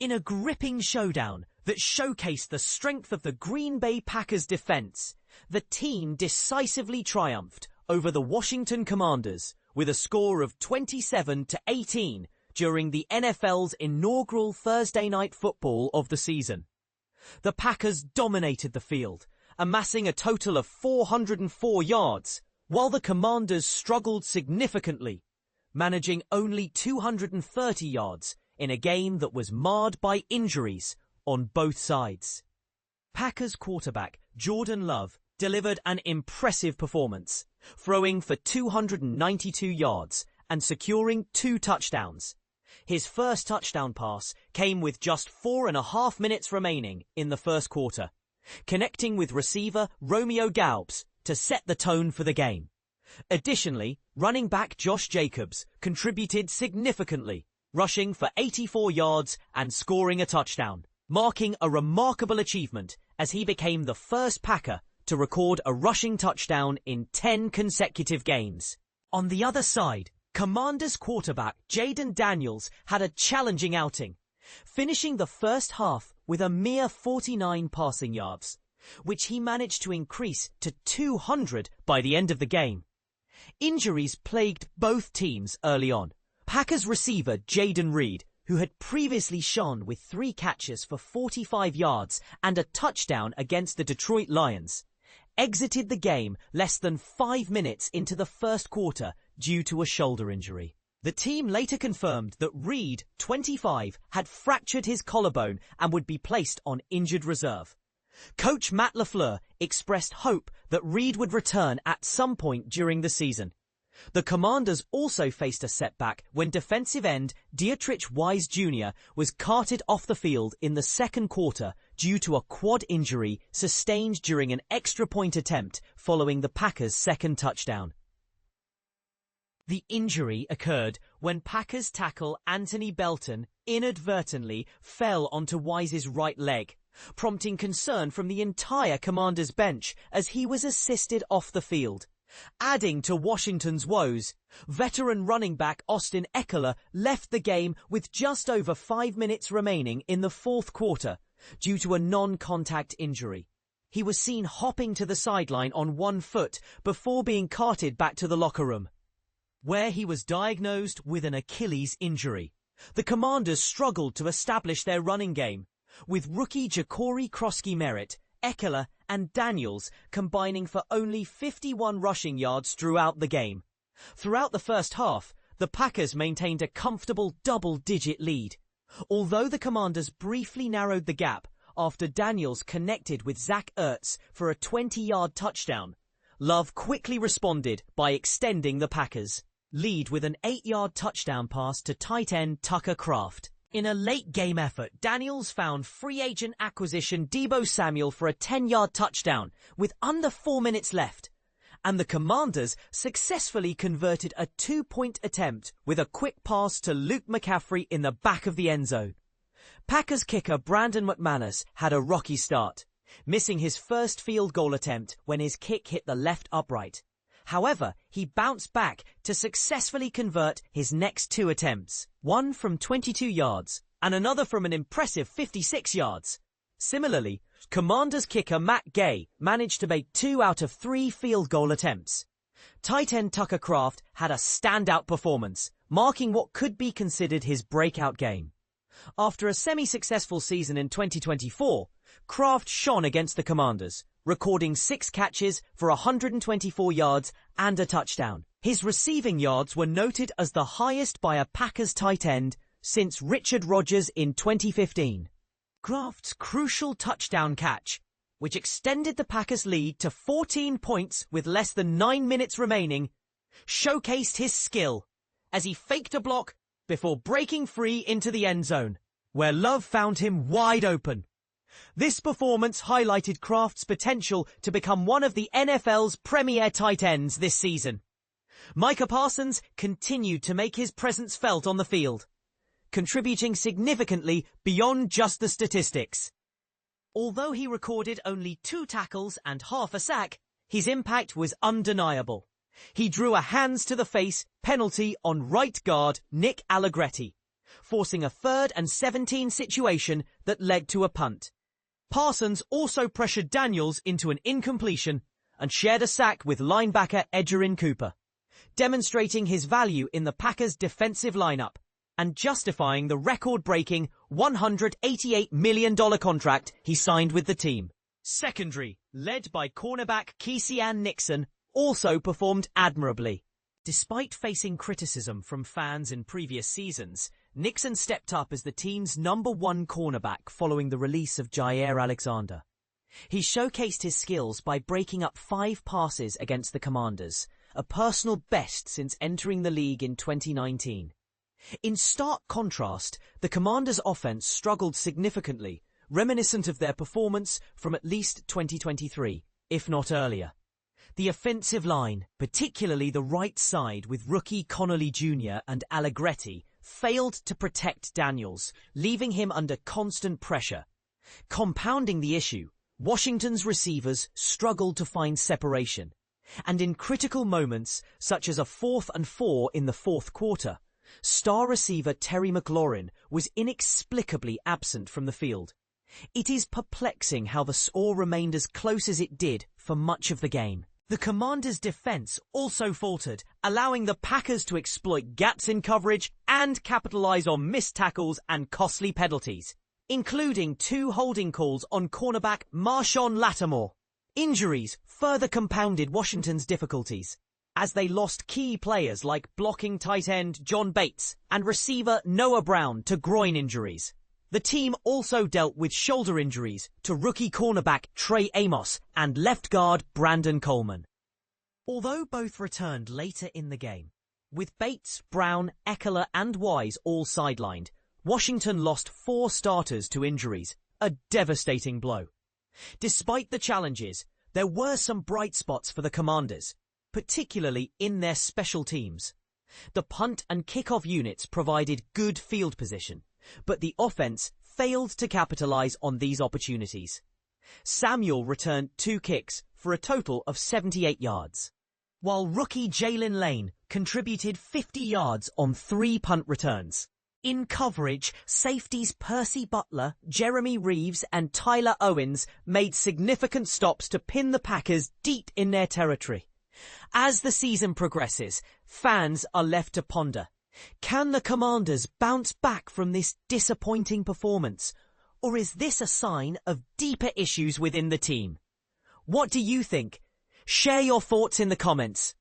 In a gripping showdown that showcased the strength of the Green Bay Packers defense, the team decisively triumphed over the Washington Commanders with a score of 27-18 during the NFL's inaugural Thursday Night Football of the season. The Packers dominated the field, amassing a total of 404 yards, while the Commanders struggled significantly, managing only 230 yards in a game that was marred by injuries on both sides. Packers quarterback Jordan Love delivered an impressive performance, throwing for 292 yards and securing 2 touchdowns. His first touchdown pass came with just 4.5 minutes remaining in the first quarter, connecting with receiver Romeo Gaubs to set the tone for the game. Additionally, running back Josh Jacobs contributed significantly, rushing for 84 yards and scoring a touchdown, marking a remarkable achievement as he became the first Packer to record a rushing touchdown in 10 consecutive games. On the other side, Commanders quarterback Jayden Daniels had a challenging outing, finishing the first half with a mere 49 passing yards, which he managed to increase to 200 by the end of the game. Injuries plagued both teams early on. Packers receiver Jayden Reed, who had previously shone with 3 catches for 45 yards and a touchdown against the Detroit Lions, exited the game less than 5 minutes into the first quarter due to a shoulder injury. The team later confirmed that Reed, 25, had fractured his collarbone and would be placed on injured reserve. Coach Matt LaFleur expressed hope that Reed would return at some point during the season. The Commanders also faced a setback when defensive end Deatrich Wise Jr. was carted off the field in the second quarter due to a quad injury sustained during an extra point attempt following the Packers' second touchdown. The injury occurred when Packers tackle Anthony Belton inadvertently fell onto Wise's right leg, prompting concern from the entire Commanders bench as he was assisted off the field. Adding to Washington's woes, veteran running back Austin Ekeler left the game with just over 5 minutes remaining in the fourth quarter due to a non-contact injury. He was seen hopping to the sideline on one foot before being carted back to the locker room, where he was diagnosed with an Achilles injury. The Commanders struggled to establish their running game, with rookie Ja'Cory Krosky-Merritt, Ekeler and Daniels combining for only 51 rushing yards throughout the game. Throughout the first half, the Packers maintained a comfortable double-digit lead, although the Commanders briefly narrowed the gap after Daniels connected with Zach Ertz for a 20-yard touchdown. Love quickly responded by extending the Packers' lead with an 8-yard touchdown pass to tight end Tucker Kraft. In a late-game effort, Daniels found free agent acquisition Deebo Samuel for a 10-yard touchdown with under 4 minutes left, and the Commanders successfully converted a 2-point attempt with a quick pass to Luke McCaffrey in the back of the end zone. Packers kicker Brandon McManus had a rocky start, missing his first field goal attempt when his kick hit the left upright. However, he bounced back to successfully convert his next 2 attempts, one from 22 yards and another from an impressive 56 yards. Similarly, Commanders kicker Matt Gay managed to make 2 out of 3 field goal attempts. Tight end Tucker Kraft had a standout performance, marking what could be considered his breakout game. After a semi-successful season in 2024, Kraft shone against the Commanders, recording 6 catches for 124 yards and a touchdown. His receiving yards were noted as the highest by a Packers tight end since Richard Rodgers in 2015. Kraft's crucial touchdown catch, which extended the Packers' lead to 14 points with less than 9 minutes remaining, showcased his skill as he faked a block before breaking free into the end zone, where Love found him wide open. This performance highlighted Kraft's potential to become one of the NFL's premier tight ends this season. Micah Parsons continued to make his presence felt on the field, contributing significantly beyond just the statistics. Although he recorded only 2 tackles and half a sack, his impact was undeniable. He drew a hands-to-the-face penalty on right guard Nick Allegretti, forcing a 3rd and 17 situation that led to a punt. Parsons also pressured Daniels into an incompletion and shared a sack with linebacker Jayden Cooper, demonstrating his value in the Packers' defensive lineup and justifying the record-breaking $188 million contract he signed with the team. Secondary, led by cornerback Keisean Nixon, also performed admirably. Despite facing criticism from fans in previous seasons, Nixon stepped up as the team's #1 cornerback following the release of Jair Alexander. He showcased his skills by breaking up 5 passes against the Commanders, a personal best since entering the league in 2019. In stark contrast, the Commanders' offense struggled significantly, reminiscent of their performance from at least 2023, if not earlier. The offensive line, particularly the right side with rookie Connolly Jr. and Allegretti, failed to protect Daniels, leaving him under constant pressure. Compounding the issue, Washington's receivers struggled to find separation. And in critical moments, such as a 4th and 4 in the 4th quarter, star receiver Terry McLaurin was inexplicably absent from the field. It is perplexing how the score remained as close as it did for much of the game. The Commanders' defense also faltered, allowing the Packers to exploit gaps in coverage and capitalize on missed tackles and costly penalties, including 2 holding calls on cornerback Marshawn Lattimore. Injuries further compounded Washington's difficulties, as they lost key players like blocking tight end John Bates and receiver Noah Brown to groin injuries. The team also dealt with shoulder injuries to rookie cornerback Trey Amos and left guard Brandon Coleman. Although both returned later in the game, with Bates, Brown, Ekeler and Wise all sidelined, Washington lost 4 starters to injuries, a devastating blow. Despite the challenges, there were some bright spots for the Commanders, particularly in their special teams. The punt and kickoff units provided good field position, but the offense failed to capitalize on these opportunities. Samuel returned 2 kicks for a total of 78 yards, while rookie Jalen Lane contributed 50 yards on 3 punt returns. In coverage, safeties Percy Butler, Jeremy Reeves and Tyler Owens made significant stops to pin the Packers deep in their territory. As the season progresses, fans are left to ponder. Can the Commanders bounce back from this disappointing performance? Or is this a sign of deeper issues within the team? What do you think? Share your thoughts in the comments.